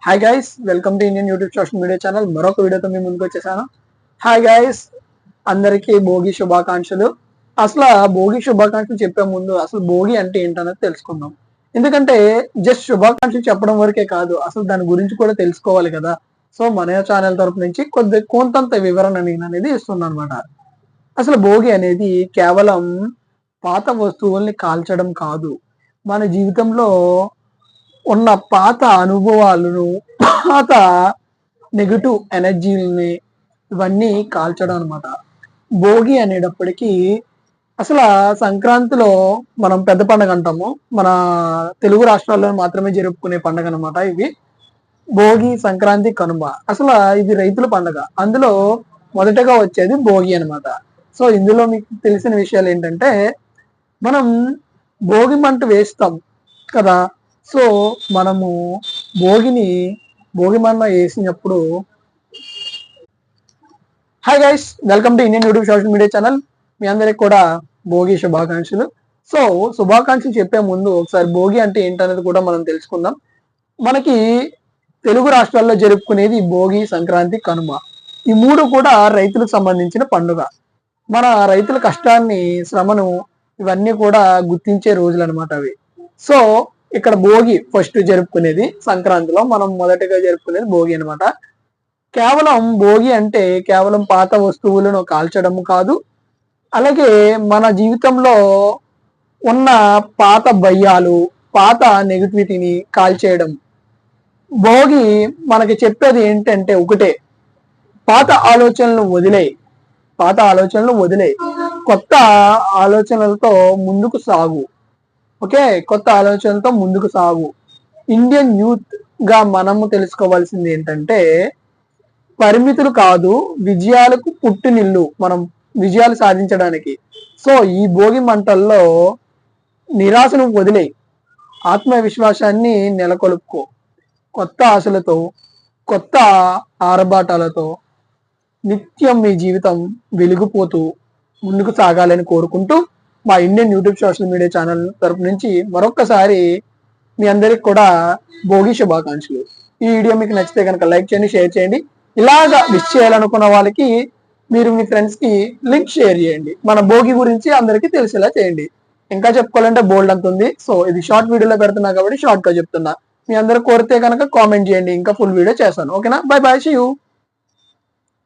Hi guys, welcome to Indian YouTube social media channel. మరొక వీడియోతో మేము ముందుకు వచ్చేసాను. హాయ్ గైస్, అందరికీ భోగి శుభాకాంక్షలు. అసలు భోగి శుభాకాంక్షలు చెప్పే ముందు అసలు భోగి అంటే ఏంటనేది తెలుసుకుందాం. ఎందుకంటే జస్ట్ శుభాకాంక్షలు చెప్పడం వరకే కాదు, అసలు దాని గురించి కూడా తెలుసుకోవాలి కదా. సో మన ఛానల్ తరపు నుంచి కొంతంత వివరణ నేను అనేది ఇస్తున్నాను అనమాట. అసలు భోగి అనేది కేవలం పాత వస్తువుల్ని కాల్చడం కాదు, మన జీవితంలో ఉన్న పాత అనుభవాలను, పాత నెగటివ్ ఎనర్జీలని ఇవన్నీ కాల్చడం అనమాట. భోగి అనేటప్పటికీ అసలు సంక్రాంతిలో మనం పెద్ద పండుగ అంటాము. మన తెలుగు రాష్ట్రాల్లో మాత్రమే జరుపుకునే పండుగ అనమాట ఇవి. భోగి, సంక్రాంతి, కనుమ అసలు ఇది రైతుల పండుగ. అందులో మొదటగా వచ్చేది భోగి అనమాట. సో ఇందులో మీకు తెలిసిన విషయాలు ఏంటంటే, మనం భోగి మంట వేస్తాం కదా. సో మనము భోగి మంట వేసినప్పుడు, hi guys, welcome to Indian YouTube social media channel. మీ అందరికి కూడా భోగి శుభాకాంక్షలు. సో శుభాకాంక్షలు చెప్పే ముందు ఒకసారి భోగి అంటే ఏంటనేది కూడా మనం తెలుసుకుందాం. మనకి తెలుగు రాష్ట్రాల్లో జరుపుకునేది భోగి, సంక్రాంతి, కనుమ. ఈ మూడు కూడా రైతులకు సంబంధించిన పండుగ. మన రైతుల కష్టాన్ని, శ్రమను ఇవన్నీ కూడా గుర్తించే రోజులు అనమాట అవి. సో ఇక్కడ భోగి ఫస్ట్ జరుపుకునేది, సంక్రాంతిలో మనం మొదటగా జరుపుకునేది భోగి అనమాట. కేవలం భోగి అంటే కేవలం పాత వస్తువులను కాల్చడం కాదు, అలాగే మన జీవితంలో ఉన్న పాత భయాలు, పాత నెగిటివిటీని కాల్చేయడం. భోగి మనకి చెప్పేది ఏంటంటే ఒకటే, పాత ఆలోచనలు వదిలేయి, కొత్త ఆలోచనలతో ముందుకు సాగు. ఓకే, కొత్త ఆలోచనలతో ముందుకు సాగు. ఇండియన్ యూత్ గా మనము తెలుసుకోవాల్సింది ఏంటంటే, పరిమితులు కాదు, విజయాలకు పుట్టినిల్లు మనం విజయాలు సాధించడానికి. సో ఈ భోగి మంటల్లో నిరాశను వదిలేయి, ఆత్మవిశ్వాసాన్ని నెలకొల్పుకో. కొత్త ఆశలతో, కొత్త ఆరబాటాలతో నిత్యం మీ జీవితం వెలిగిపోతూ ముందుకు సాగాలని కోరుకుంటూ, మా Indian YouTube social media channel తరపు నుంచి మరొక్కసారి మీ అందరికి కూడా భోగి శుభాకాంక్షలు. ఈ వీడియో మీకు నచ్చితే కనుక లైక్ చేయండి, షేర్ చేయండి. ఇలాగా విష్ చేయాలనుకున్న వాళ్ళకి మీరు మీ ఫ్రెండ్స్ కి లింక్ షేర్ చేయండి. మన భోగి గురించి అందరికీ తెలిసేలా చేయండి. ఇంకా చెప్పుకోవాలంటే బోల్డ్ అంత ఉంది. సో ఇది షార్ట్ వీడియోలో పెడుతున్నా కాబట్టి షార్ట్ గా చెప్తున్నా. మీ అందరూ కోరితే కనుక కామెంట్ చేయండి, ఇంకా ఫుల్ వీడియో చేస్తాను. ఓకేనా, బై బై, సీ యూ.